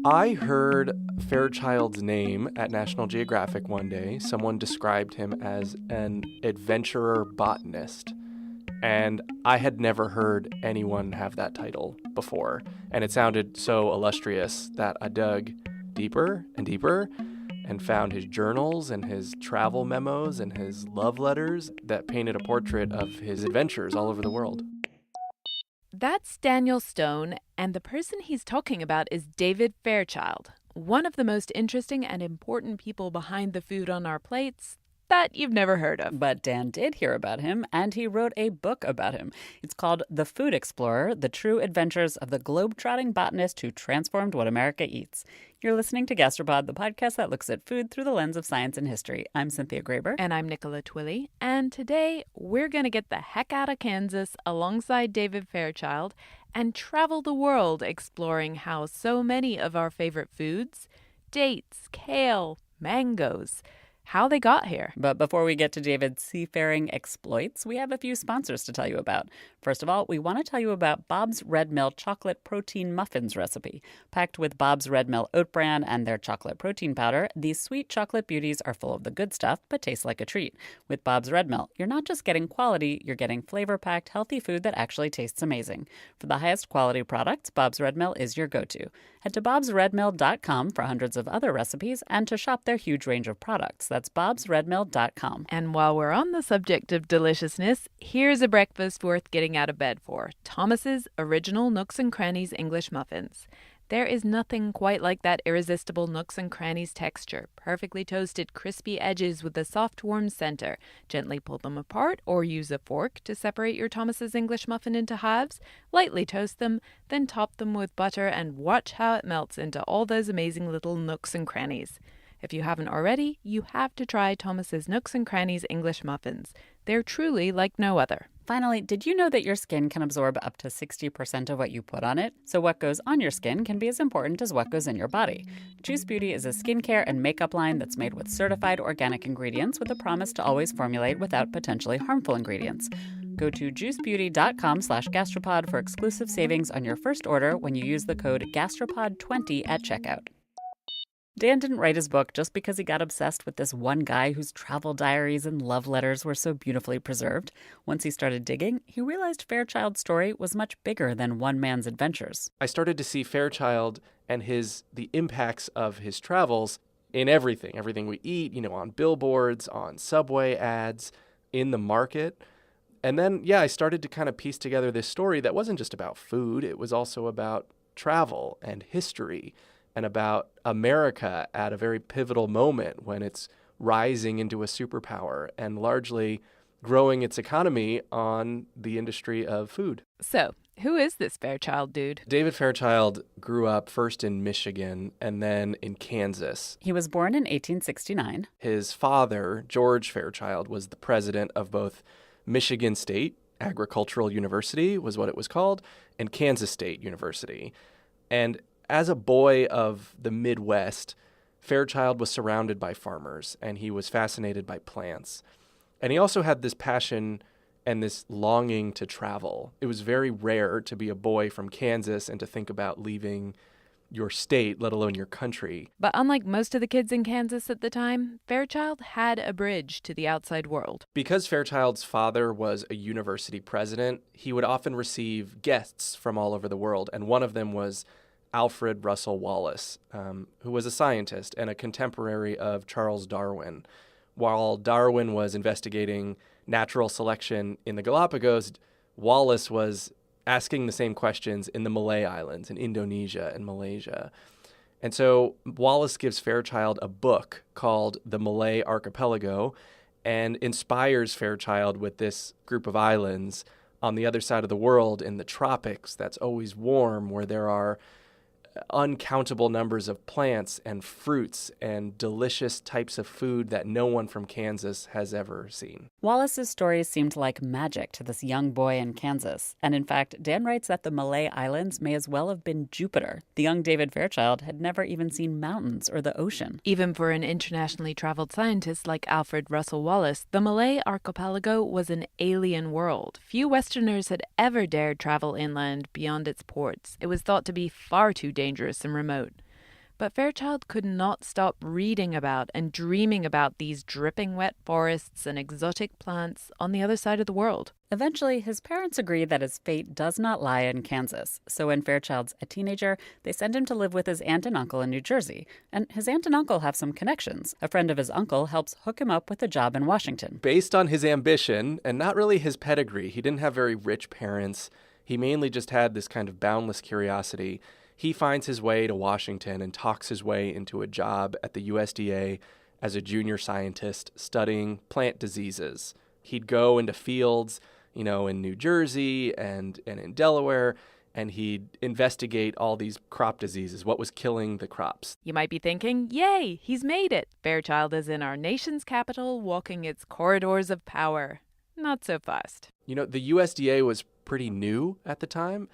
I heard Fairchild's name at National Geographic one day. Someone described him as an adventurer botanist. And I had never heard anyone have that title before. And it sounded so illustrious that I dug deeper and deeper and found his journals and his travel memos and his love letters that painted a portrait of his adventures all over the world. That's Daniel Stone, and the person he's talking about is David Fairchild, one of the most interesting and important people behind the food on our plates that you've never heard of. But Dan did hear about him, and he wrote a book about him. It's called The Food Explorer, The True Adventures of the Globe-Trotting Botanist Who Transformed What America Eats. You're listening to Gastropod, the podcast that looks at food through the lens of science and history. I'm Cynthia Graber. And I'm Nicola Twilley. And today, we're going to get the heck out of Kansas alongside David Fairchild and travel the world exploring how so many of our favorite foods, dates, kale, mangoes, how they got here. But before we get to David's seafaring exploits, we have a few sponsors to tell you about. First of all, we want to tell you about Bob's Red Mill Chocolate Protein Muffins recipe. Packed with Bob's Red Mill oat bran and their chocolate protein powder, these sweet chocolate beauties are full of the good stuff, but taste like a treat. With Bob's Red Mill, you're not just getting quality, you're getting flavor-packed, healthy food that actually tastes amazing. For the highest quality products, Bob's Red Mill is your go-to. Head to bobsredmill.com for hundreds of other recipes and to shop their huge range of products. That's bobsredmill.com. And while we're on the subject of deliciousness, here's a breakfast worth getting out of bed for. Thomas's Original Nooks and Crannies English Muffins. There is nothing quite like that irresistible Nooks and Crannies texture. Perfectly toasted, crispy edges with a soft, warm center. Gently pull them apart or use a fork to separate your Thomas's English muffin into halves. Lightly toast them, then top them with butter and watch how it melts into all those amazing little nooks and crannies. If you haven't already, you have to try Thomas's Nooks and Crannies English Muffins. They're truly like no other. Finally, did you know that your skin can absorb up to 60% of what you put on it? So what goes on your skin can be as important as what goes in your body. Juice Beauty is a skincare and makeup line that's made with certified organic ingredients with a promise to always formulate without potentially harmful ingredients. Go to juicebeauty.com/gastropod for exclusive savings on your first order when you use the code GASTROPOD20 at checkout. Dan didn't write his book just because he got obsessed with this one guy whose travel diaries and love letters were so beautifully preserved. Once he started digging, he realized Fairchild's story was much bigger than one man's adventures. I started to see Fairchild and the impacts of his travels in everything we eat, on billboards, on subway ads, in the market. And then, I started to kind of piece together this story that wasn't just about food. It was also about travel and history and about America at a very pivotal moment when it's rising into a superpower and largely growing its economy on the industry of food. So, who is this Fairchild dude? David Fairchild grew up first in Michigan and then in Kansas. He was born in 1869. His father, George Fairchild, was the president of both Michigan State Agricultural University, was what it was called, and Kansas State University. And as a boy of the Midwest, Fairchild was surrounded by farmers, and he was fascinated by plants. And he also had this passion and this longing to travel. It was very rare to be a boy from Kansas and to think about leaving your state, let alone your country. But unlike most of the kids in Kansas at the time, Fairchild had a bridge to the outside world. Because Fairchild's father was a university president, he would often receive guests from all over the world, and one of them was Alfred Russel Wallace, who was a scientist and a contemporary of Charles Darwin. While Darwin was investigating natural selection in the Galapagos, Wallace was asking the same questions in the Malay Islands, in Indonesia and Malaysia. And so Wallace gives Fairchild a book called The Malay Archipelago and inspires Fairchild with this group of islands on the other side of the world in the tropics that's always warm, where there are uncountable numbers of plants and fruits and delicious types of food that no one from Kansas has ever seen. Wallace's stories seemed like magic to this young boy in Kansas. And in fact, Dan writes that the Malay Islands may as well have been Jupiter. The young David Fairchild had never even seen mountains or the ocean. Even for an internationally traveled scientist like Alfred Russel Wallace, the Malay Archipelago was an alien world. Few Westerners had ever dared travel inland beyond its ports. It was thought to be far too dangerous and remote. But Fairchild could not stop reading about and dreaming about these dripping wet forests and exotic plants on the other side of the world. Eventually, his parents agree that his fate does not lie in Kansas. So when Fairchild's a teenager, they send him to live with his aunt and uncle in New Jersey. And his aunt and uncle have some connections. A friend of his uncle helps hook him up with a job in Washington. Based on his ambition and not really his pedigree, he didn't have very rich parents. He mainly just had this kind of boundless curiosity. He finds his way to Washington and talks his way into a job at the USDA as a junior scientist studying plant diseases. He'd go into fields, in New Jersey and in Delaware, and he'd investigate all these crop diseases, what was killing the crops. You might be thinking, yay, he's made it. Fairchild is in our nation's capital, walking its corridors of power. Not so fast. The USDA was pretty new at the time.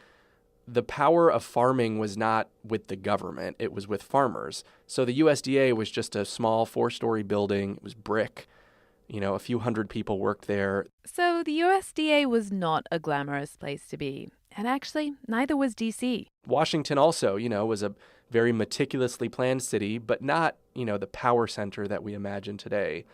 The power of farming was not with the government, it was with farmers. So the USDA was just a small 4-story building. It was brick. A few hundred people worked there. So the USDA was not a glamorous place to be. And actually, neither was D.C. Washington also, was a very meticulously planned city, but not, the power center that we imagine today.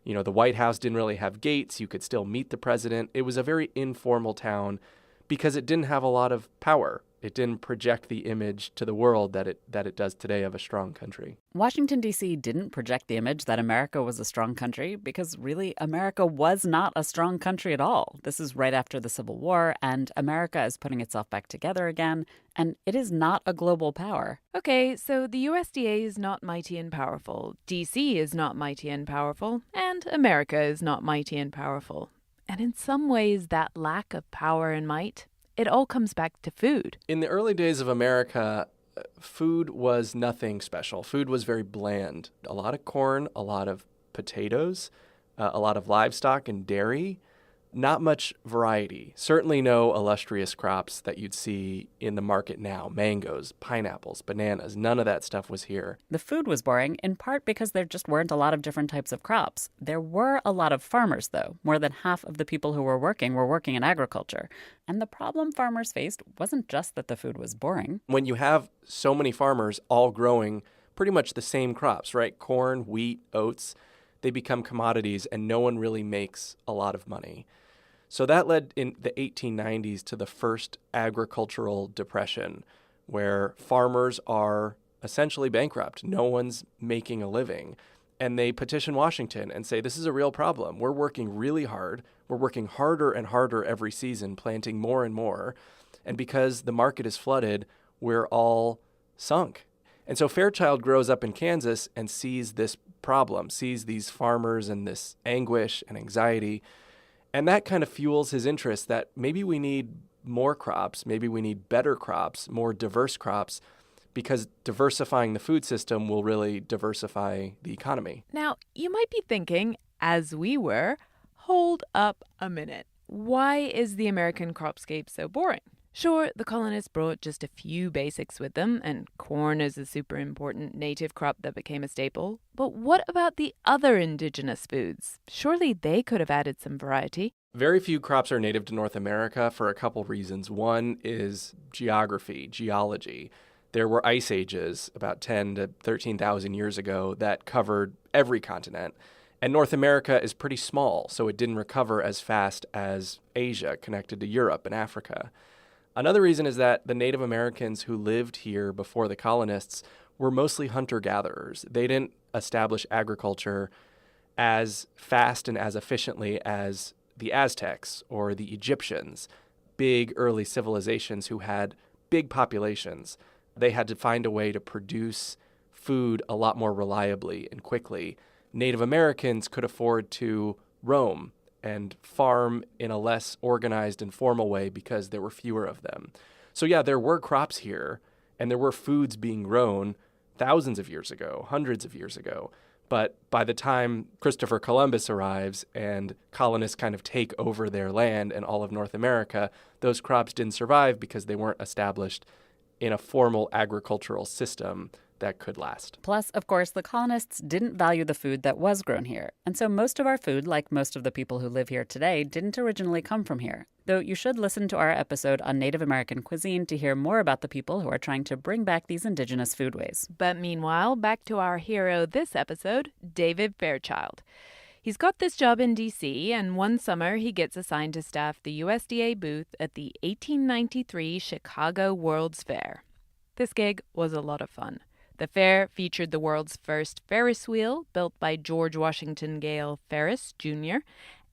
The White House didn't really have gates. You could still meet the president. It was a very informal town because it didn't have a lot of power. It didn't project the image to the world that it does today of a strong country. Washington, D.C. didn't project the image that America was a strong country because really America was not a strong country at all. This is right after the Civil War, and America is putting itself back together again, and it is not a global power. Okay, so the USDA is not mighty and powerful, D.C. is not mighty and powerful, and America is not mighty and powerful. And in some ways, that lack of power and might, it all comes back to food. In the early days of America, food was nothing special. Food was very bland. A lot of corn, a lot of potatoes, a lot of livestock and dairy. Not much variety. Certainly no illustrious crops that you'd see in the market now. Mangoes, pineapples, bananas. None of that stuff was here. The food was boring, in part because there just weren't a lot of different types of crops. There were a lot of farmers, though. More than half of the people who were working in agriculture. And the problem farmers faced wasn't just that the food was boring. When you have so many farmers all growing pretty much the same crops, right? Corn, wheat, oats, they become commodities and no one really makes a lot of money. So that led in the 1890s to the first agricultural depression, where farmers are essentially bankrupt. No one's making a living. And they petition Washington and say, this is a real problem. We're working really hard. We're working harder and harder every season, planting more and more. And because the market is flooded, we're all sunk. And so Fairchild grows up in Kansas and sees this problem, sees these farmers and this anguish and anxiety. And that kind of fuels his interest that maybe we need more crops, maybe we need better crops, more diverse crops, because diversifying the food system will really diversify the economy. Now, you might be thinking, as we were, hold up a minute. Why is the American cropscape so boring? Sure, the colonists brought just a few basics with them, and corn is a super important native crop that became a staple. But what about the other indigenous foods? Surely they could have added some variety. Very few crops are native to North America for a couple reasons. One is geology. There were ice ages about 10 to 13,000 years ago that covered every continent. And North America is pretty small, so it didn't recover as fast as Asia, connected to Europe and Africa. Another reason is that the Native Americans who lived here before the colonists were mostly hunter-gatherers. They didn't establish agriculture as fast and as efficiently as the Aztecs or the Egyptians, big early civilizations who had big populations. They had to find a way to produce food a lot more reliably and quickly. Native Americans could afford to roam and farm in a less organized and formal way because there were fewer of them. So yeah, there were crops here, and there were foods being grown thousands of years ago, hundreds of years ago. But by the time Christopher Columbus arrives and colonists kind of take over their land and all of North America, those crops didn't survive because they weren't established in a formal agricultural system that could last. Plus, of course, the colonists didn't value the food that was grown here. And so most of our food, like most of the people who live here today, didn't originally come from here. Though you should listen to our episode on Native American cuisine to hear more about the people who are trying to bring back these indigenous foodways. But meanwhile, back to our hero this episode, David Fairchild. He's got this job in D.C., and one summer he gets assigned to staff the USDA booth at the 1893 Chicago World's Fair. This gig was a lot of fun. The fair featured the world's first Ferris wheel, built by George Washington Gale Ferris, Jr.,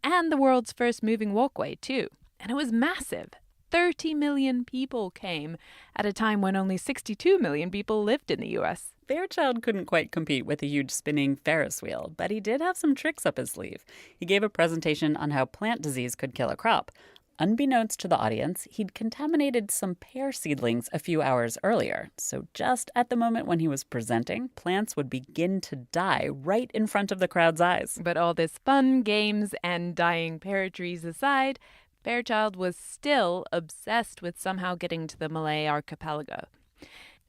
and the world's first moving walkway, too. And it was massive. 30 million people came at a time when only 62 million people lived in the U.S. Fairchild couldn't quite compete with a huge spinning Ferris wheel, but he did have some tricks up his sleeve. He gave a presentation on how plant disease could kill a crop. Unbeknownst to the audience, he'd contaminated some pear seedlings a few hours earlier. So just at the moment when he was presenting, plants would begin to die right in front of the crowd's eyes. But all this fun, games, and dying pear trees aside, Fairchild was still obsessed with somehow getting to the Malay archipelago.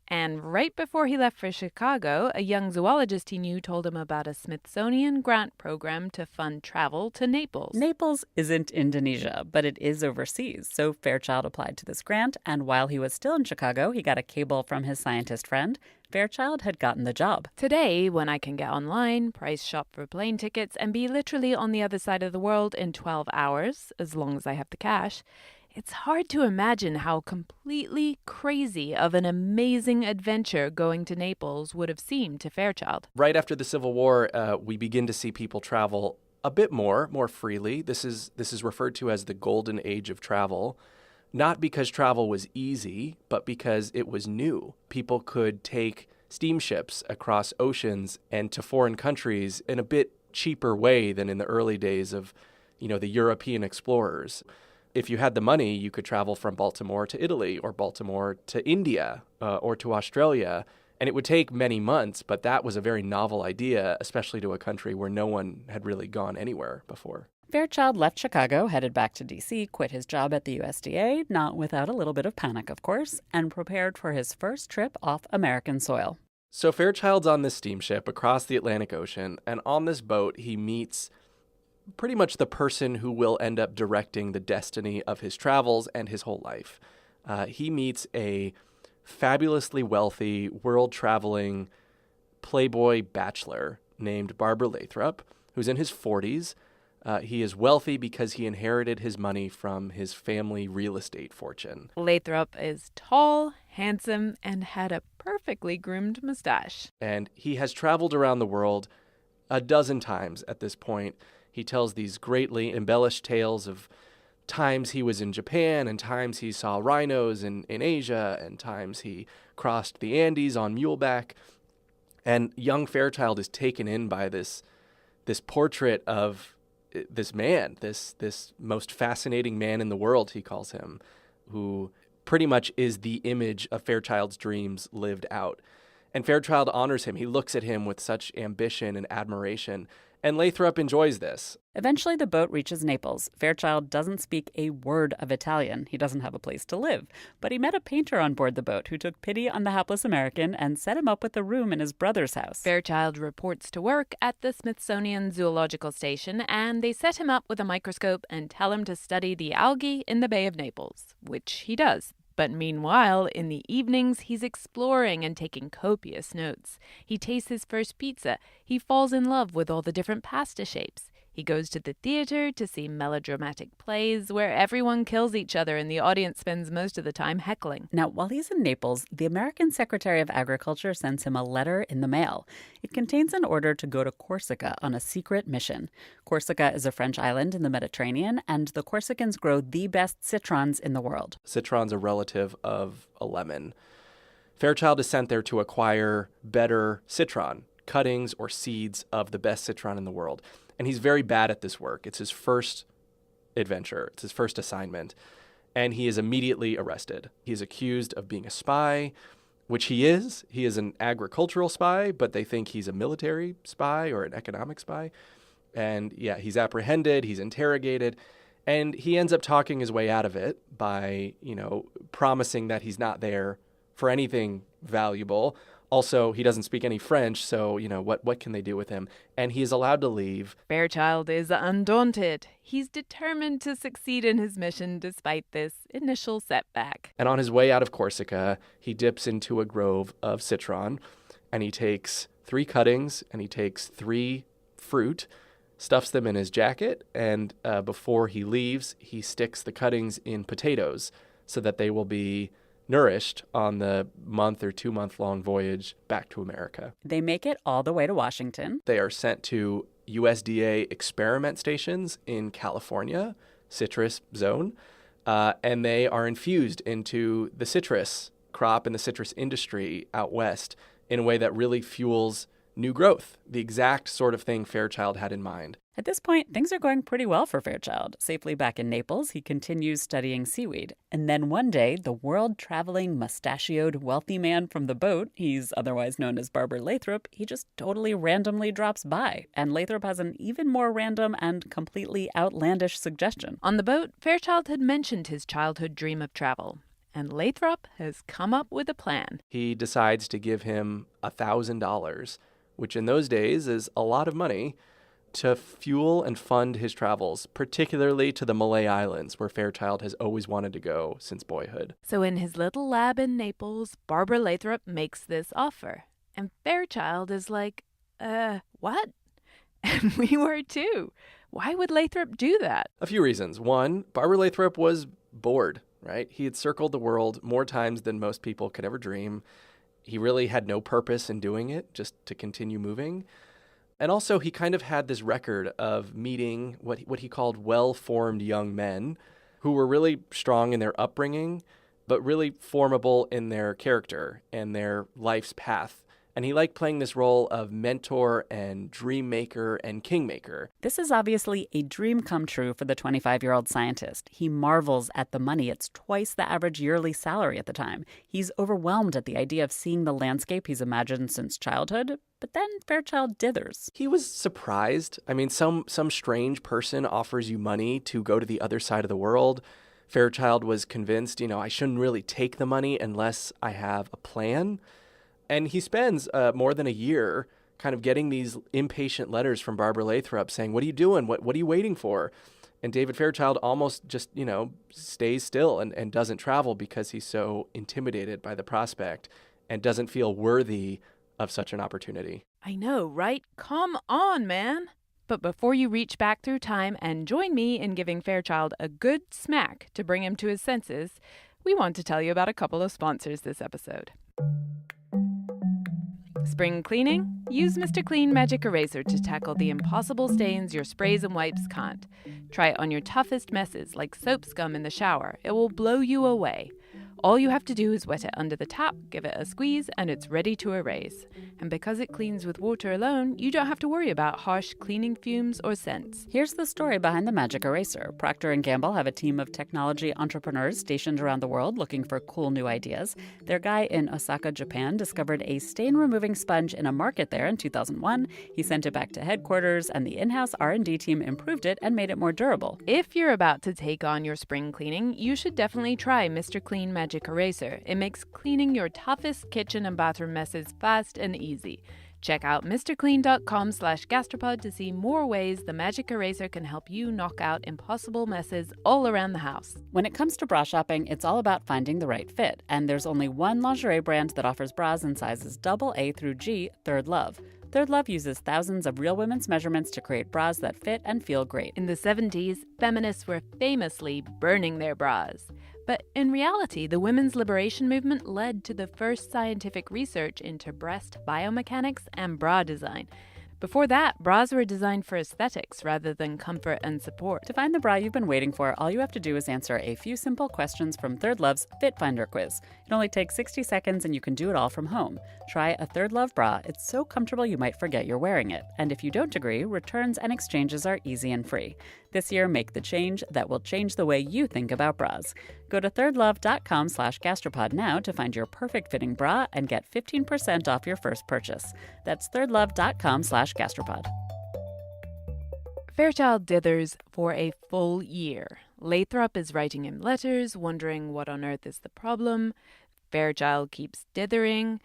And right before he left for Chicago, a young zoologist he knew told him about a Smithsonian grant program to fund travel to Naples. Naples isn't Indonesia, but it is overseas. So Fairchild applied to this grant, and while he was still in Chicago, he got a cable from his scientist friend. Fairchild had gotten the job. Today, when I can get online, price shop for plane tickets, and be literally on the other side of the world in 12 hours, as long as I have the cash, it's hard to imagine how completely crazy of an amazing adventure going to Naples would have seemed to Fairchild. Right after the Civil War, we begin to see people travel a bit more freely. This is referred to as the golden age of travel, not because travel was easy, but because it was new. People could take steamships across oceans and to foreign countries in a bit cheaper way than in the early days of, the European explorers. If you had the money, you could travel from Baltimore to Italy or Baltimore to India or to Australia. And it would take many months, but that was a very novel idea, especially to a country where no one had really gone anywhere before. Fairchild left Chicago, headed back to D.C., quit his job at the USDA, not without a little bit of panic, of course, and prepared for his first trip off American soil. So Fairchild's on this steamship across the Atlantic Ocean, and on this boat he meets pretty much the person who will end up directing the destiny of his travels and his whole life. He meets a fabulously wealthy, world-traveling playboy bachelor named Barbara Lathrop, who's in his 40s. He is wealthy because he inherited his money from his family real estate fortune. Lathrop is tall, handsome, and had a perfectly groomed mustache. And he has traveled around the world a dozen times at this point. He tells these greatly embellished tales of times he was in Japan and times he saw rhinos in Asia and times he crossed the Andes on muleback. And young Fairchild is taken in by this portrait of this man, this most fascinating man in the world, he calls him, who pretty much is the image of Fairchild's dreams lived out. And Fairchild honors him. He looks at him with such ambition and admiration. And Lathrop enjoys this. Eventually, the boat reaches Naples. Fairchild doesn't speak a word of Italian. He doesn't have a place to live. But he met a painter on board the boat who took pity on the hapless American and set him up with a room in his brother's house. Fairchild reports to work at the Smithsonian Zoological Station, and they set him up with a microscope and tell him to study the algae in the Bay of Naples, which he does. But meanwhile, in the evenings, he's exploring and taking copious notes. He tastes his first pizza. He falls in love with all the different pasta shapes. He goes to the theater to see melodramatic plays where everyone kills each other and the audience spends most of the time heckling. Now, while he's in Naples, the American Secretary of Agriculture sends him a letter in the mail. It contains an order to go to Corsica on a secret mission. Corsica is a French island in the Mediterranean, and the Corsicans grow the best citrons in the world. Citron's a relative of a lemon. Fairchild is sent there to acquire better citron, cuttings or seeds of the best citron in the world. And he's very bad at this work. It's his first adventure. It's his first assignment. And he is immediately arrested. He's accused of being a spy, which he is. He is an agricultural spy, but they think he's a military spy or an economic spy. And yeah, he's apprehended, he's interrogated, and he ends up talking his way out of it by, promising that he's not there for anything valuable. Also, he doesn't speak any French, so, what can they do with him? And he is allowed to leave. Fairchild is undaunted. He's determined to succeed in his mission despite this initial setback. And on his way out of Corsica, he dips into a grove of citron, and he takes 3 cuttings, and he takes 3 fruit, stuffs them in his jacket, and before he leaves, he sticks the cuttings in potatoes so that they will be nourished on the month or 2-month-long voyage back to America. They make it all the way to Washington. They are sent to USDA experiment stations in California, citrus zone, and they are infused into the citrus crop and the citrus industry out west in a way that really fuels new growth, the exact sort of thing Fairchild had in mind. At this point, things are going pretty well for Fairchild. Safely back in Naples, he continues studying seaweed. And then one day, the world-traveling, mustachioed, wealthy man from the boat, he's otherwise known as Barber Lathrop, he just totally randomly drops by. And Lathrop has an even more random and completely outlandish suggestion. On the boat, Fairchild had mentioned his childhood dream of travel. And Lathrop has come up with a plan. He decides to give him $1,000, which in those days is a lot of money, to fuel and fund his travels, particularly to the Malay Islands, where Fairchild has always wanted to go since boyhood. So in his little lab in Naples, Barbara Lathrop makes this offer. And Fairchild is like, what? And we were too. Why would Lathrop do that? A few reasons. One, Barbara Lathrop was bored, right? He had circled the world more times than most people could ever dream. He really had no purpose in doing it, just to continue moving. And also, he kind of had this record of meeting what he called well-formed young men who were really strong in their upbringing, but really formable in their character and their life's path. And he liked playing this role of mentor and dream maker and kingmaker. This is obviously a dream come true for the 25-year-old scientist. He marvels at the money. It's twice the average yearly salary at the time. He's overwhelmed at the idea of seeing the landscape he's imagined since childhood. But then Fairchild dithers. He was surprised. I mean, some strange person offers you money to go to the other side of the world. Fairchild was convinced, I shouldn't really take the money unless I have a plan. And he spends more than a year kind of getting these impatient letters from Barbara Lathrop saying, what are you doing? What are you waiting for? And David Fairchild almost just, stays still and doesn't travel because he's so intimidated by the prospect and doesn't feel worthy of such an opportunity. I know, right? Come on, man. But before you reach back through time and join me in giving Fairchild a good smack to bring him to his senses, we want to tell you about a couple of sponsors this episode. Spring cleaning? Use Mr. Clean Magic Eraser to tackle the impossible stains your sprays and wipes can't. Try it on your toughest messes like soap scum in the shower. It will blow you away. All you have to do is wet it under the tap, give it a squeeze, and it's ready to erase. And because it cleans with water alone, you don't have to worry about harsh cleaning fumes or scents. Here's the story behind the Magic Eraser. Procter & Gamble have a team of technology entrepreneurs stationed around the world looking for cool new ideas. Their guy in Osaka, Japan, discovered a stain-removing sponge in a market there in 2001. He sent it back to headquarters, and the in-house R&D team improved it and made it more durable. If you're about to take on your spring cleaning, you should definitely try Mr. Clean Magic Eraser. It makes cleaning your toughest kitchen and bathroom messes fast and easy. Check out mrclean.com/gastropod to see more ways the Magic Eraser can help you knock out impossible messes all around the house. When it comes to bra shopping, it's all about finding the right fit. And there's only one lingerie brand that offers bras in sizes AA through G, Third Love. Third Love uses thousands of real women's measurements to create bras that fit and feel great. In the 70s, feminists were famously burning their bras. But in reality, the women's liberation movement led to the first scientific research into breast biomechanics and bra design. Before that, bras were designed for aesthetics rather than comfort and support. To find the bra you've been waiting for, all you have to do is answer a few simple questions from Third Love's Fit Finder quiz. It only takes 60 seconds and you can do it all from home. Try a Third Love bra. It's so comfortable you might forget you're wearing it. And if you don't agree, returns and exchanges are easy and free. This year, make the change that will change the way you think about bras. Go to thirdlove.com/gastropod now to find your perfect fitting bra and get 15% off your first purchase. That's thirdlove.com/gastropod. Fairchild dithers for a full year. Lathrop is writing him letters, wondering what on earth is the problem. Fairchild keeps dithering.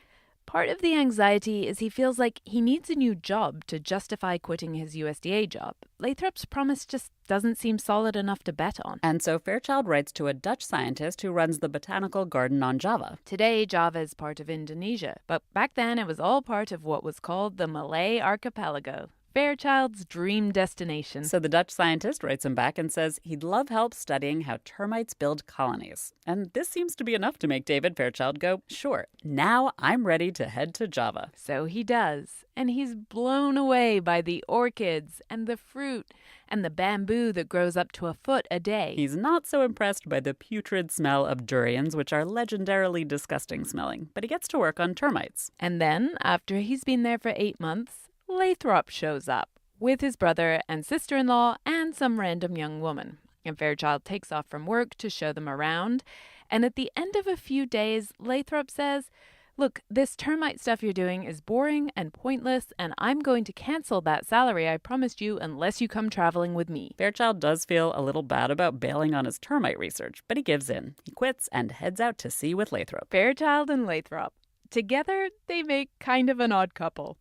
Part of the anxiety is he feels like he needs a new job to justify quitting his USDA job. Lathrop's promise just doesn't seem solid enough to bet on. And so Fairchild writes to a Dutch scientist who runs the botanical garden on Java. Today, Java is part of Indonesia, but back then it was all part of what was called the Malay Archipelago. Fairchild's dream destination. So the Dutch scientist writes him back and says he'd love help studying how termites build colonies. And this seems to be enough to make David Fairchild go, sure, now I'm ready to head to Java. So he does, and he's blown away by the orchids and the fruit and the bamboo that grows up to a foot a day. He's not so impressed by the putrid smell of durians, which are legendarily disgusting smelling, but he gets to work on termites. And then, after he's been there for 8 months, Lathrop shows up with his brother and sister-in-law and some random young woman. And Fairchild takes off from work to show them around. And at the end of a few days, Lathrop says, look, this termite stuff you're doing is boring and pointless, and I'm going to cancel that salary I promised you unless you come traveling with me. Fairchild does feel a little bad about bailing on his termite research, but he gives in. He quits and heads out to sea with Lathrop. Fairchild and Lathrop. Together, they make kind of an odd couple.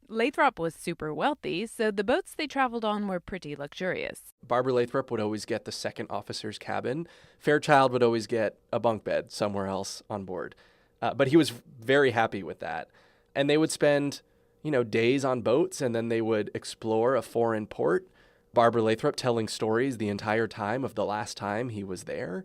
Lathrop was super wealthy, so the boats they traveled on were pretty luxurious. Barbara Lathrop would always get the second officer's cabin. Fairchild would always get a bunk bed somewhere else on board. But he was very happy with that. And they would spend, days on boats, and then they would explore a foreign port. Barbara Lathrop telling stories the entire time of the last time he was there.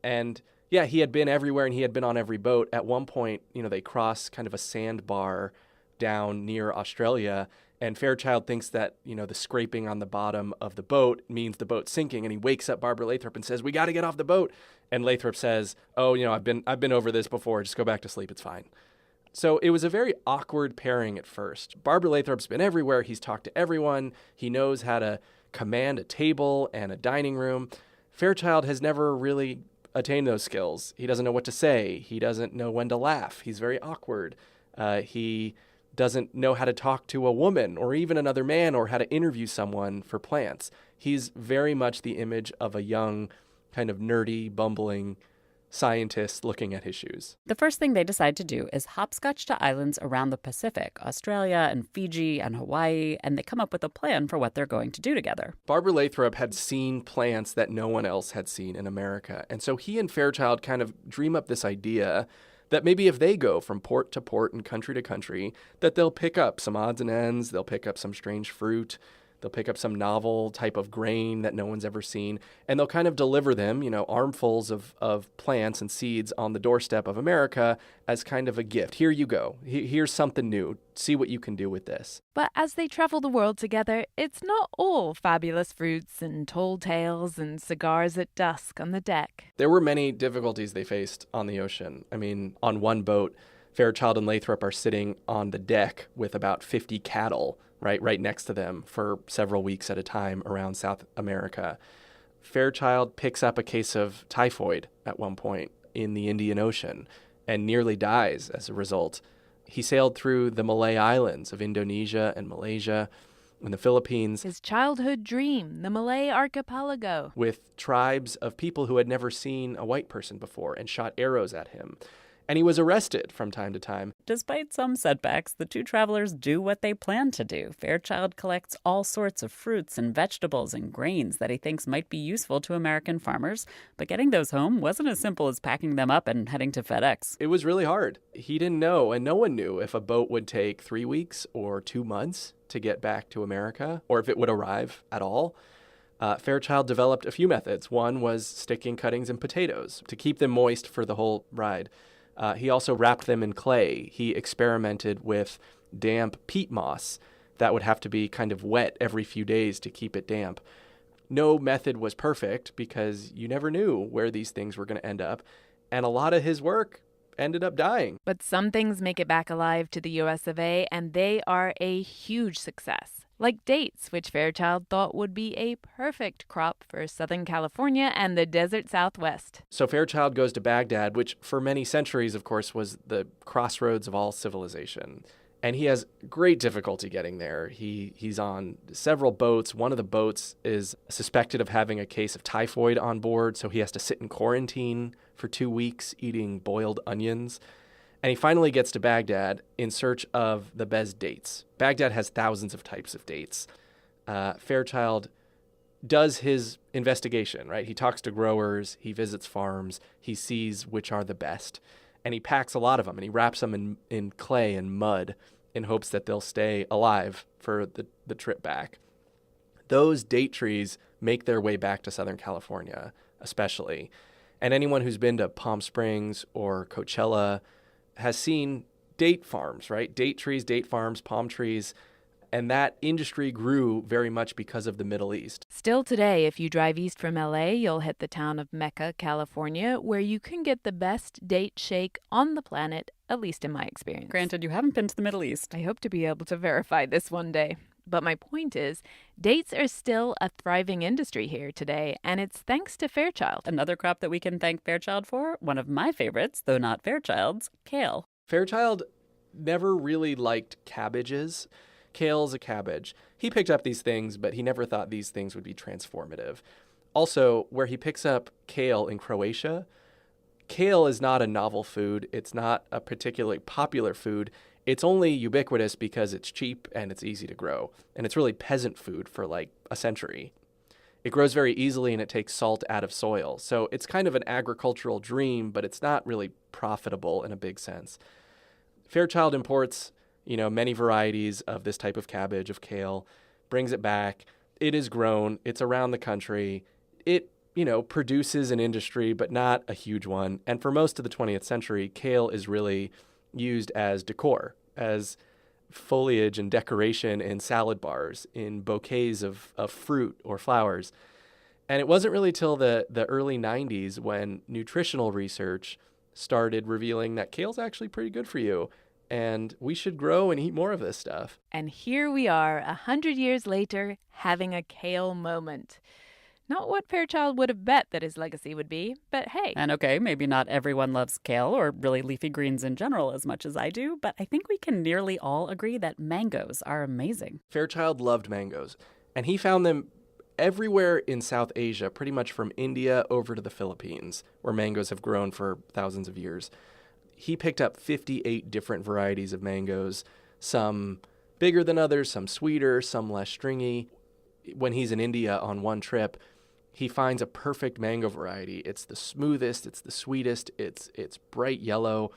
And yeah, he had been everywhere and he had been on every boat. At one point, they cross kind of a sandbar down near Australia, and Fairchild thinks that, the scraping on the bottom of the boat means the boat's sinking, and he wakes up Barbara Lathrop and says, we got to get off the boat. And Lathrop says, oh, I've been over this before, just go back to sleep, it's fine. So it was a very awkward pairing at first. Barbara Lathrop's been everywhere, he's talked to everyone, he knows how to command a table and a dining room. Fairchild has never really attained those skills. He doesn't know what to say, he doesn't know when to laugh, he's very awkward. He doesn't know how to talk to a woman or even another man or how to interview someone for plants. He's very much the image of a young, kind of nerdy, bumbling scientist looking at his shoes. The first thing they decide to do is hopscotch to islands around the Pacific, Australia and Fiji and Hawaii, and they come up with a plan for what they're going to do together. Barbara Lathrop had seen plants that no one else had seen in America, and so he and Fairchild kind of dream up this idea that maybe if they go from port to port and country to country, that they'll pick up some odds and ends, they'll pick up some strange fruit, they'll pick up some novel type of grain that no one's ever seen, and they'll kind of deliver them, armfuls of plants and seeds on the doorstep of America as kind of a gift. Here you go. Here's something new. See what you can do with this. But as they travel the world together, it's not all fabulous fruits and tall tales and cigars at dusk on the deck. There were many difficulties they faced on the ocean. I mean, on one boat, Fairchild and Lathrop are sitting on the deck with about 50 cattle right next to them for several weeks at a time around South America. Fairchild picks up a case of typhoid at one point in the Indian Ocean and nearly dies as a result. He sailed through the Malay Islands of Indonesia and Malaysia and the Philippines. His childhood dream, the Malay Archipelago. With tribes of people who had never seen a white person before and shot arrows at him. And he was arrested from time to time. Despite some setbacks, the two travelers do what they plan to do. Fairchild collects all sorts of fruits and vegetables and grains that he thinks might be useful to American farmers, but getting those home wasn't as simple as packing them up and heading to FedEx. It was really hard. He didn't know, and no one knew, if a boat would take 3 weeks or 2 months to get back to America, or if it would arrive at all. Fairchild developed a few methods. One was sticking cuttings in potatoes to keep them moist for the whole ride. He also wrapped them in clay. He experimented with damp peat moss that would have to be kind of wet every few days to keep it damp. No method was perfect because you never knew where these things were going to end up. And a lot of his work ended up dying. But some things make it back alive to the US of A, and they are a huge success. Like dates, which Fairchild thought would be a perfect crop for Southern California and the desert Southwest. So Fairchild goes to Baghdad, which for many centuries, of course, was the crossroads of all civilization. And he has great difficulty getting there. He's on several boats. One of the boats is suspected of having a case of typhoid on board, so he has to sit in quarantine for 2 weeks eating boiled onions. And he finally gets to Baghdad in search of the best dates. Baghdad has thousands of types of dates. Fairchild does his investigation, right? He talks to growers, he visits farms, he sees which are the best. And he packs a lot of them, and he wraps them in clay and mud in hopes that they'll stay alive for the trip back. Those date trees make their way back to Southern California, especially. And anyone who's been to Palm Springs or Coachella has seen date farms, right? Date trees, date farms, palm trees. And that industry grew very much because of the Middle East. Still today, if you drive east from LA, you'll hit the town of Mecca, California, where you can get the best date shake on the planet, at least in my experience. Granted, you haven't been to the Middle East. I hope to be able to verify this one day. But my point is, dates are still a thriving industry here today, and it's thanks to Fairchild. Another crop that we can thank Fairchild for, one of my favorites, though not Fairchild's, kale. Fairchild never really liked cabbages. Kale's a cabbage. He picked up these things, but he never thought these things would be transformative. Also, where he picks up kale in Croatia, kale is not a novel food. It's not a particularly popular food. It's only ubiquitous because it's cheap and it's easy to grow. And it's really peasant food for like a century. It grows very easily and it takes salt out of soil. So it's kind of an agricultural dream, but it's not really profitable in a big sense. Fairchild imports, many varieties of this type of cabbage, of kale, brings it back. It is grown. It's around the country. It, produces an industry, but not a huge one. And for most of the 20th century, kale is really used as decor, as foliage and decoration in salad bars, in bouquets of fruit or flowers. And it wasn't really till the early 90s when nutritional research started revealing that kale's actually pretty good for you. And we should grow and eat more of this stuff. And here we are, 100 years later, having a kale moment. Not what Fairchild would have bet that his legacy would be, but hey. And okay, maybe not everyone loves kale or really leafy greens in general as much as I do, but I think we can nearly all agree that mangoes are amazing. Fairchild loved mangoes, and he found them everywhere in South Asia, pretty much from India over to the Philippines, where mangoes have grown for thousands of years. He picked up 58 different varieties of mangoes, some bigger than others, some sweeter, some less stringy. When he's in India on one trip, he finds a perfect mango variety. It's the smoothest, it's the sweetest, it's bright yellow,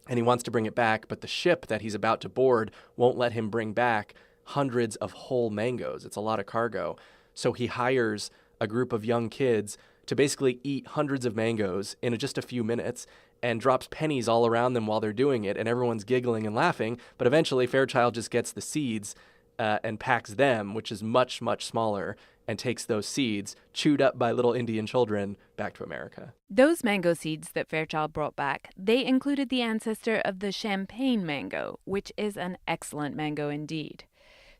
and he wants to bring it back, but the ship that he's about to board won't let him bring back hundreds of whole mangoes. It's a lot of cargo. So he hires a group of young kids to basically eat hundreds of mangoes in just a few minutes and drops pennies all around them while they're doing it, and everyone's giggling and laughing, but eventually Fairchild just gets the seeds and packs them, which is much, much smaller, and takes those seeds, chewed up by little Indian children, back to America. Those mango seeds that Fairchild brought back, they included the ancestor of the champagne mango, which is an excellent mango indeed.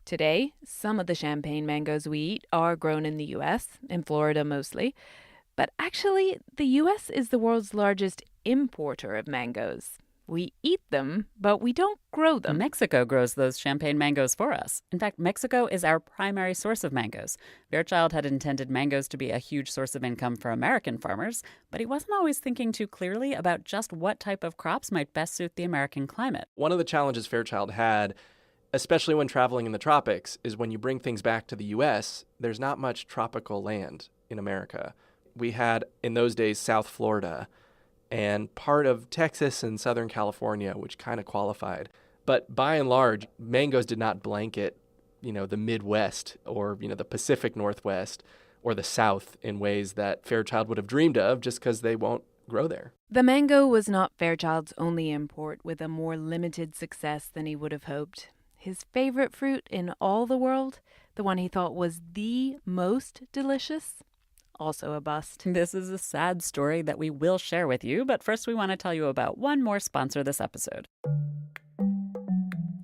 Today, some of the champagne mangoes we eat are grown in the U.S., in Florida mostly. But actually, the U.S. is the world's largest importer of mangoes. We eat them, but we don't grow them. Mexico grows those champagne mangoes for us. In fact, Mexico is our primary source of mangoes. Fairchild had intended mangoes to be a huge source of income for American farmers, but he wasn't always thinking too clearly about just what type of crops might best suit the American climate. One of the challenges Fairchild had, especially when traveling in the tropics, is when you bring things back to the U.S., there's not much tropical land in America. We had, in those days, South Florida and part of Texas and Southern California, which kind of qualified. But by and large, mangoes did not blanket, the Midwest or, the Pacific Northwest or the South in ways that Fairchild would have dreamed of just because they won't grow there. The mango was not Fairchild's only import with a more limited success than he would have hoped. His favorite fruit in all the world, the one he thought was the most delicious, also a bust. This is a sad story that we will share with you, but first we want to tell you about one more sponsor this episode.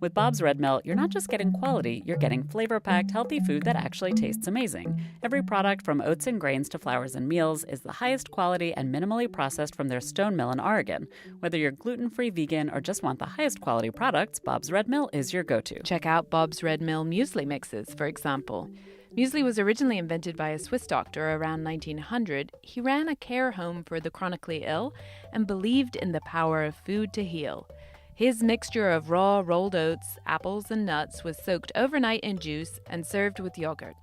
With Bob's Red Mill, you're not just getting quality, you're getting flavor-packed, healthy food that actually tastes amazing. Every product from oats and grains to flours and meals is the highest quality and minimally processed from their stone mill in Oregon. Whether you're gluten-free, vegan, or just want the highest quality products, Bob's Red Mill is your go-to. Check out Bob's Red Mill muesli mixes, for example. Muesli was originally invented by a Swiss doctor around 1900. He ran a care home for the chronically ill and believed in the power of food to heal. His mixture of raw rolled oats, apples, and nuts was soaked overnight in juice and served with yogurt.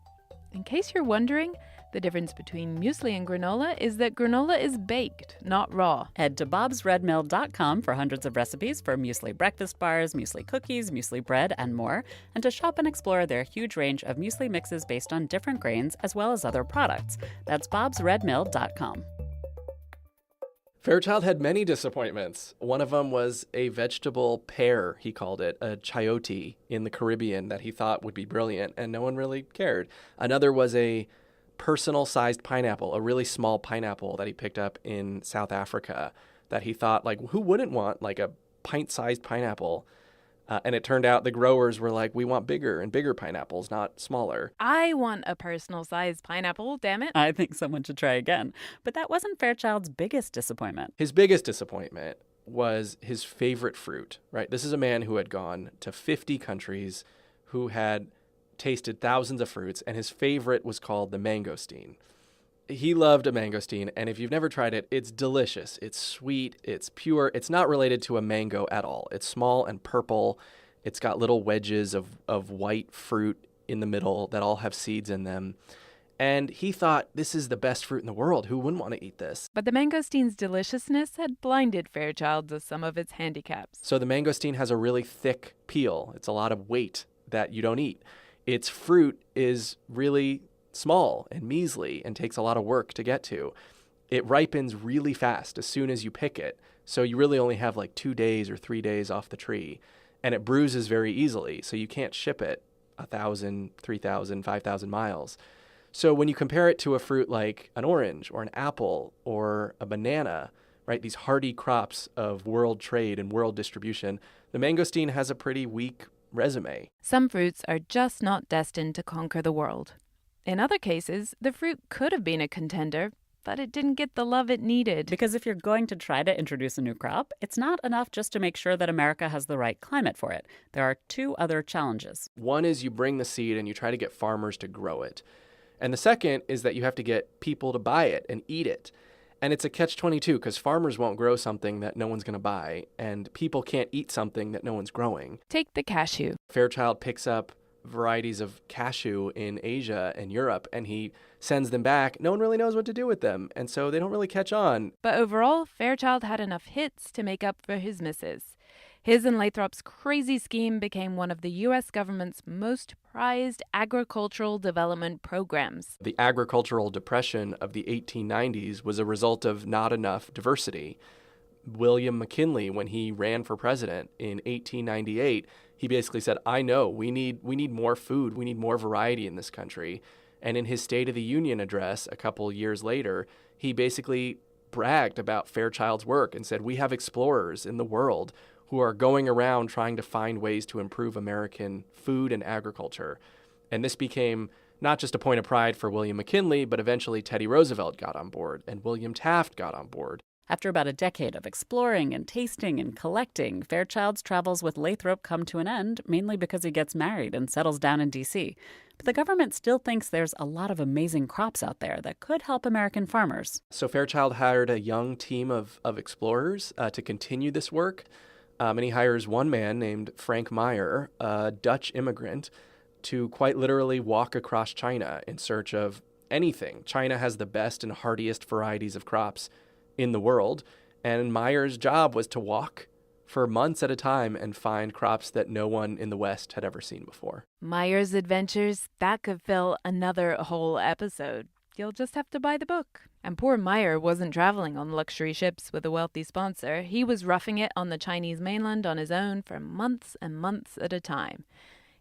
In case you're wondering, the difference between muesli and granola is that granola is baked, not raw. Head to bobsredmill.com for hundreds of recipes for muesli breakfast bars, muesli cookies, muesli bread, and more, and to shop and explore their huge range of muesli mixes based on different grains as well as other products. That's bobsredmill.com. Fairchild had many disappointments. One of them was a vegetable pear, he called it, a chayote in the Caribbean that he thought would be brilliant, and no one really cared. Another was a personal-sized pineapple, a really small pineapple that he picked up in South Africa that he thought, like, who wouldn't want, like, a pint-sized pineapple? And it turned out the growers were like, we want bigger and bigger pineapples, not smaller. I want a personal-sized pineapple, damn it. I think someone should try again. But that wasn't Fairchild's biggest disappointment. His biggest disappointment was his favorite fruit, right? This is a man who had gone to 50 countries, who had tasted thousands of fruits, and his favorite was called the mangosteen. He loved a mangosteen, and if you've never tried it, it's delicious. It's sweet, it's pure. It's not related to a mango at all. It's small and purple. It's got little wedges of white fruit in the middle that all have seeds in them. And he thought, this is the best fruit in the world. Who wouldn't want to eat this? But the mangosteen's deliciousness had blinded Fairchild to some of its handicaps. So the mangosteen has a really thick peel. It's a lot of weight that you don't eat. Its fruit is really small and measly and takes a lot of work to get to. It ripens really fast as soon as you pick it. So you really only have like 2 days or 3 days off the tree. And it bruises very easily. So you can't ship it 1,000, 3,000, 5,000 miles. So when you compare it to a fruit like an orange or an apple or a banana, right, these hardy crops of world trade and world distribution, the mangosteen has a pretty weak resume. Some fruits are just not destined to conquer the world. In other cases, the fruit could have been a contender, but it didn't get the love it needed. Because if you're going to try to introduce a new crop, it's not enough just to make sure that America has the right climate for it. There are two other challenges. One is you bring the seed and you try to get farmers to grow it. And the second is that you have to get people to buy it and eat it. And it's a catch-22 because farmers won't grow something that no one's going to buy, and people can't eat something that no one's growing. Take the cashew. Fairchild picks up varieties of cashew in Asia and Europe, and he sends them back. No one really knows what to do with them, and so they don't really catch on. But overall, Fairchild had enough hits to make up for his misses. His and Lathrop's crazy scheme became one of the U.S. government's most prized agricultural development programs. The agricultural depression of the 1890s was a result of not enough diversity. William McKinley, when he ran for president in 1898, he basically said, I know, we need more food, we need more variety in this country. And in his State of the Union address a couple years later, he basically bragged about Fairchild's work and said, we have explorers in the world who are going around trying to find ways to improve American food and agriculture. And this became not just a point of pride for William McKinley, but eventually Teddy Roosevelt got on board and William Taft got on board. After about a decade of exploring and tasting and collecting, Fairchild's travels with Lathrop come to an end, mainly because he gets married and settles down in D.C. But the government still thinks there's a lot of amazing crops out there that could help American farmers. So Fairchild hired a young team of explorers to continue this work. And he hires one man named Frank Meyer, a Dutch immigrant, to quite literally walk across China in search of anything. China has the best and hardiest varieties of crops in the world, and Meyer's job was to walk for months at a time and find crops that no one in the West had ever seen before. Meyer's adventures, that could fill another whole episode. You'll just have to buy the book. And poor Meyer wasn't traveling on luxury ships with a wealthy sponsor. He was roughing it on the Chinese mainland on his own for months and months at a time.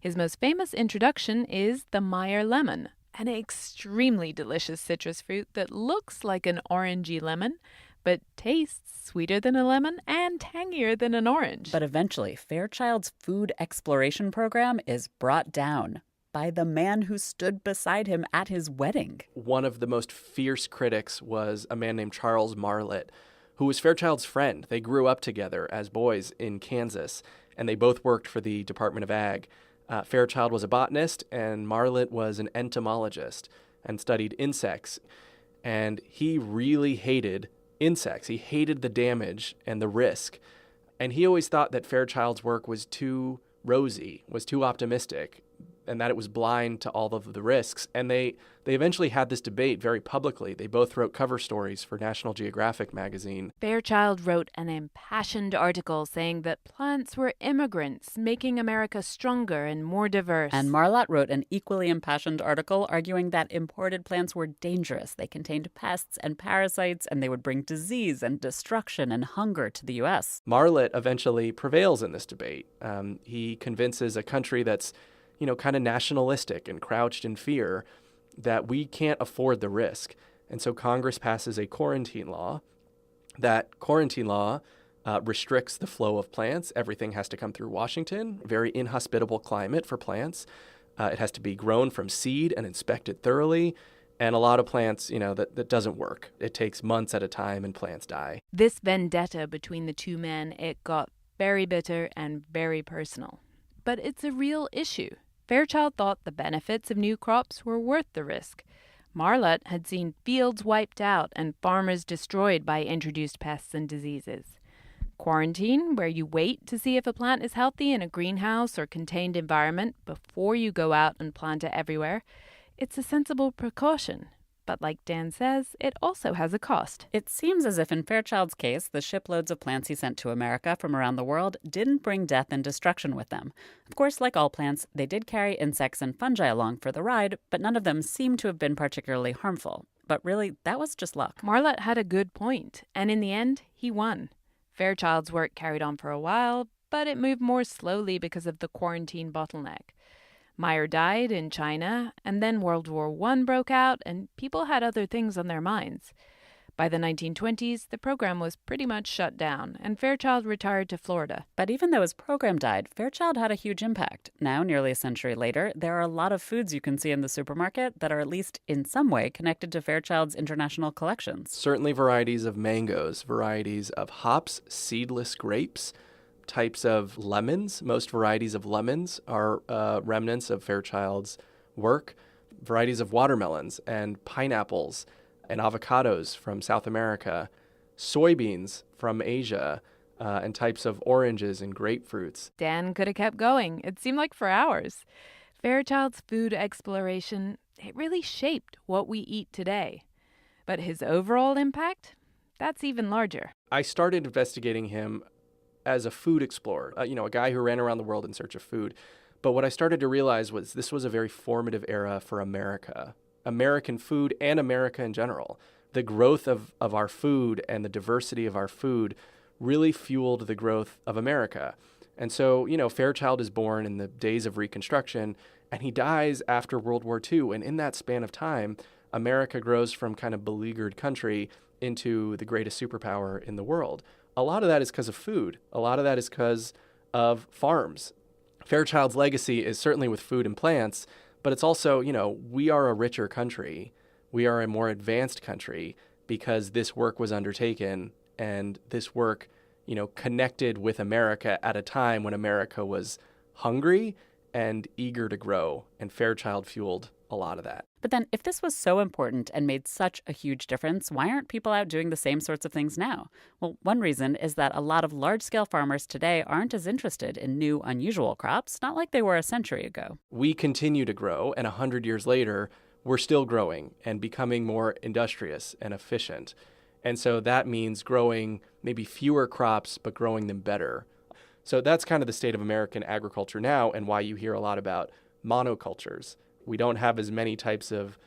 His most famous introduction is the Meyer lemon, an extremely delicious citrus fruit that looks like an orangey lemon, but tastes sweeter than a lemon and tangier than an orange. But eventually, Fairchild's food exploration program is brought down by the man who stood beside him at his wedding. One of the most fierce critics was a man named Charles Marlett, who was Fairchild's friend. They grew up together as boys in Kansas, and they both worked for the Department of Ag. Fairchild was a botanist, and Marlatt was an entomologist and studied insects. And he really hated insects. He hated the damage and the risk. And he always thought that Fairchild's work was too rosy, was too optimistic, and that it was blind to all of the risks. And they eventually had this debate very publicly. They both wrote cover stories for National Geographic magazine. Fairchild wrote an impassioned article saying that plants were immigrants, making America stronger and more diverse. And Marlatt wrote an equally impassioned article arguing that imported plants were dangerous. They contained pests and parasites, and they would bring disease and destruction and hunger to the U.S. Marlatt eventually prevails in this debate. He convinces a country that's kind of nationalistic and crouched in fear that we can't afford the risk. And so Congress passes a quarantine law. That quarantine law restricts the flow of plants. Everything has to come through Washington, very inhospitable climate for plants. It has to be grown from seed and inspected thoroughly. And a lot of plants, that doesn't work. It takes months at a time and plants die. This vendetta between the two men, it got very bitter and very personal. But it's a real issue. Fairchild thought the benefits of new crops were worth the risk. Marlatt had seen fields wiped out and farmers destroyed by introduced pests and diseases. Quarantine, where you wait to see if a plant is healthy in a greenhouse or contained environment before you go out and plant it everywhere, it's a sensible precaution. But like Dan says, it also has a cost. It seems as if in Fairchild's case, the shiploads of plants he sent to America from around the world didn't bring death and destruction with them. Of course, like all plants, they did carry insects and fungi along for the ride, but none of them seem to have been particularly harmful. But really, that was just luck. Marlatt had a good point, and in the end, he won. Fairchild's work carried on for a while, but it moved more slowly because of the quarantine bottleneck. Meyer died in China, and then World War I broke out, and people had other things on their minds. By the 1920s, the program was pretty much shut down, and Fairchild retired to Florida. But even though his program died, Fairchild had a huge impact. Now, nearly a century later, there are a lot of foods you can see in the supermarket that are at least in some way connected to Fairchild's international collections. Certainly varieties of mangoes, varieties of hops, seedless grapes, types of lemons. Most varieties of lemons are remnants of Fairchild's work. Varieties of watermelons and pineapples and avocados from South America, soybeans from Asia, and types of oranges and grapefruits. Dan could have kept going. It seemed like for hours. Fairchild's food exploration, it really shaped what we eat today. But his overall impact, that's even larger. I started investigating him as a food explorer, a guy who ran around the world in search of food. But what I started to realize was this was a very formative era for America, American food and America in general. The growth of our food and the diversity of our food really fueled the growth of America. And so, Fairchild is born in the days of Reconstruction, and he dies after World War II. And in that span of time, America grows from kind of beleaguered country into the greatest superpower in the world. A lot of that is because of food. A lot of that is because of farms. Fairchild's legacy is certainly with food and plants, but it's also, we are a richer country. We are a more advanced country because this work was undertaken, and this work, connected with America at a time when America was hungry and eager to grow, and Fairchild fueled a lot of that. But then, if this was so important and made such a huge difference, why aren't people out doing the same sorts of things now? Well, one reason is that a lot of large-scale farmers today aren't as interested in new, unusual crops, not like they were a century ago. We continue to grow, and 100 years later, we're still growing and becoming more industrious and efficient. And so that means growing maybe fewer crops, but growing them better. So that's kind of the state of American agriculture now, and why you hear a lot about monocultures. We don't have as many types of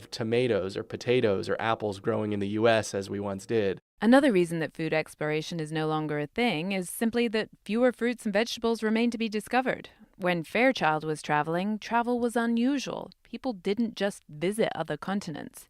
tomatoes or potatoes or apples growing in the U.S. as we once did. Another reason that food exploration is no longer a thing is simply that fewer fruits and vegetables remain to be discovered. When Fairchild was traveling, travel was unusual. People didn't just visit other continents.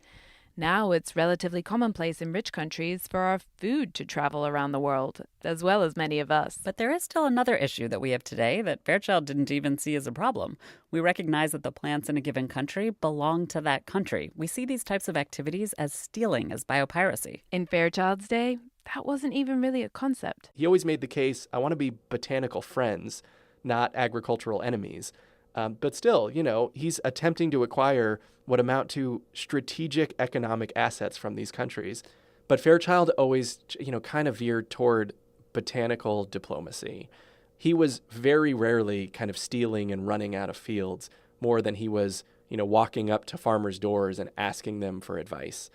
Now it's relatively commonplace in rich countries for our food to travel around the world, as well as many of us. But there is still another issue that we have today that Fairchild didn't even see as a problem. We recognize that the plants in a given country belong to that country. We see these types of activities as stealing, as biopiracy. In Fairchild's day, that wasn't even really a concept. He always made the case, I want to be botanical friends, not agricultural enemies. But still, he's attempting to acquire what amount to strategic economic assets from these countries. But Fairchild always, kind of veered toward botanical diplomacy. He was very rarely kind of stealing and running out of fields more than he was, walking up to farmers' doors and asking them for advice.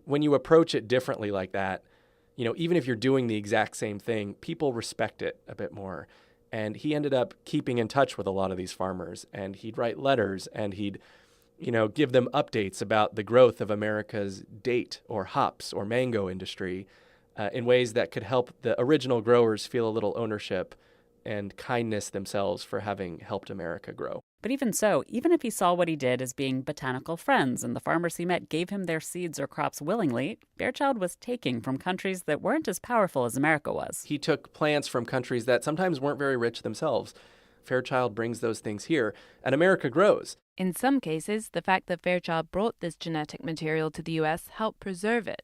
When you approach it differently like that, even if you're doing the exact same thing, people respect it a bit more. And he ended up keeping in touch with a lot of these farmers, and he'd write letters, and he'd, give them updates about the growth of America's date or hops or mango industry in ways that could help the original growers feel a little ownership and kindness themselves for having helped America grow. But even so, even if he saw what he did as being botanical friends and the farmers he met gave him their seeds or crops willingly, Fairchild was taking from countries that weren't as powerful as America was. He took plants from countries that sometimes weren't very rich themselves. Fairchild brings those things here, and America grows. In some cases, the fact that Fairchild brought this genetic material to the U.S. helped preserve it.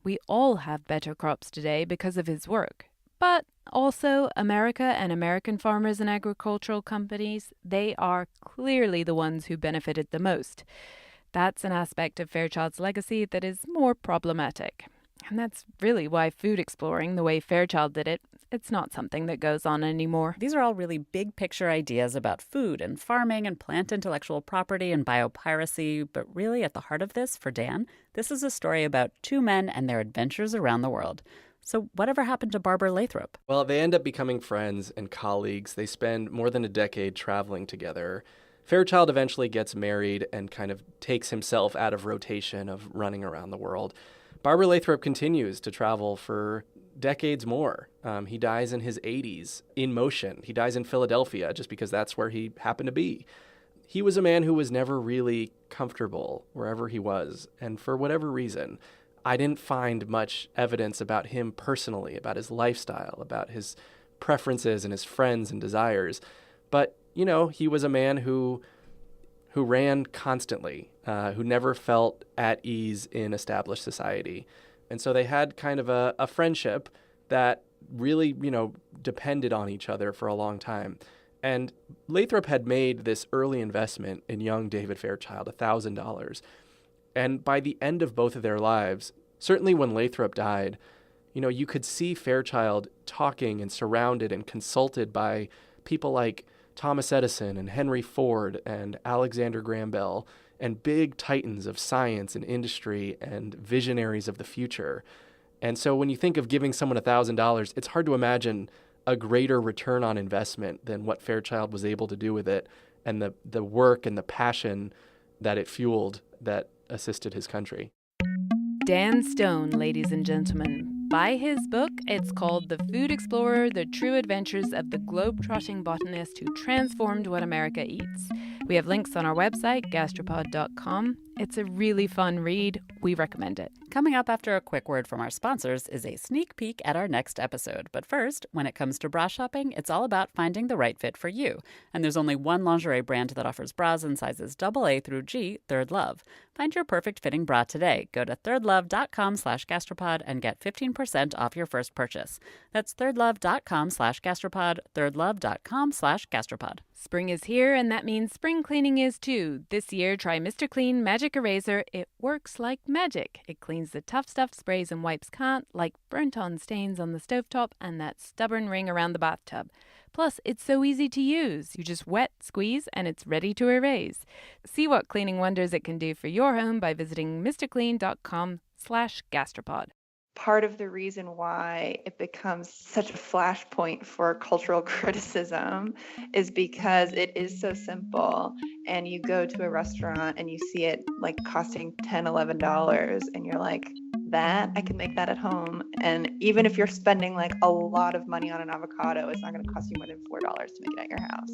We all have better crops today because of his work. But also, America and American farmers and agricultural companies, they are clearly the ones who benefited the most. That's an aspect of Fairchild's legacy that is more problematic. And that's really why food exploring, the way Fairchild did it, it's not something that goes on anymore. These are all really big picture ideas about food and farming and plant intellectual property and biopiracy. But really at the heart of this, for Dan, this is a story about two men and their adventures around the world. So whatever happened to Barbara Lathrop? Well, they end up becoming friends and colleagues. They spend more than a decade traveling together. Fairchild eventually gets married and kind of takes himself out of rotation of running around the world. Barbara Lathrop continues to travel for decades more. He dies in his 80s in motion. He dies in Philadelphia just because that's where he happened to be. He was a man who was never really comfortable wherever he was, and for whatever reason, I didn't find much evidence about him personally, about his lifestyle, about his preferences and his friends and desires. But, he was a man who ran constantly, who never felt at ease in established society. And so they had kind of a friendship that really, depended on each other for a long time. And Lathrop had made this early investment in young David Fairchild, $1,000. And by the end of both of their lives, certainly when Lathrop died, you could see Fairchild talking and surrounded and consulted by people like Thomas Edison and Henry Ford and Alexander Graham Bell and big titans of science and industry and visionaries of the future. And so when you think of giving someone $1,000, it's hard to imagine a greater return on investment than what Fairchild was able to do with it and the work and the passion that it fueled that assisted his country. Dan Stone, ladies and gentlemen. Buy his book. It's called The Food Explorer, The True Adventures of the Globe-Trotting Botanist Who Transformed What America Eats. We have links on our website, gastropod.com. It's a really fun read. We recommend it. Coming up after a quick word from our sponsors is a sneak peek at our next episode. But first, when it comes to bra shopping, it's all about finding the right fit for you. And there's only one lingerie brand that offers bras in sizes AA through G, Third Love. Find your perfect fitting bra today. Go to thirdlove.com/gastropod and get 15% off your first purchase. That's thirdlove.com/gastropod, thirdlove.com/gastropod. Spring is here, and that means spring cleaning is too. This year, try Mr. Clean Magic Eraser. It works like magic. It cleans the tough stuff sprays and wipes can't, like burnt-on stains on the stovetop and that stubborn ring around the bathtub. Plus, it's so easy to use. You just wet, squeeze, and it's ready to erase. See what cleaning wonders it can do for your home by visiting mrclean.com/gastropod. Part of the reason why it becomes such a flashpoint for cultural criticism is because it is so simple, and you go to a restaurant and you see it like costing $10, $11, and you're like, that I can make that at home. And even if you're spending like a lot of money on an avocado, it's not going to cost you more than $4 to make it at your house.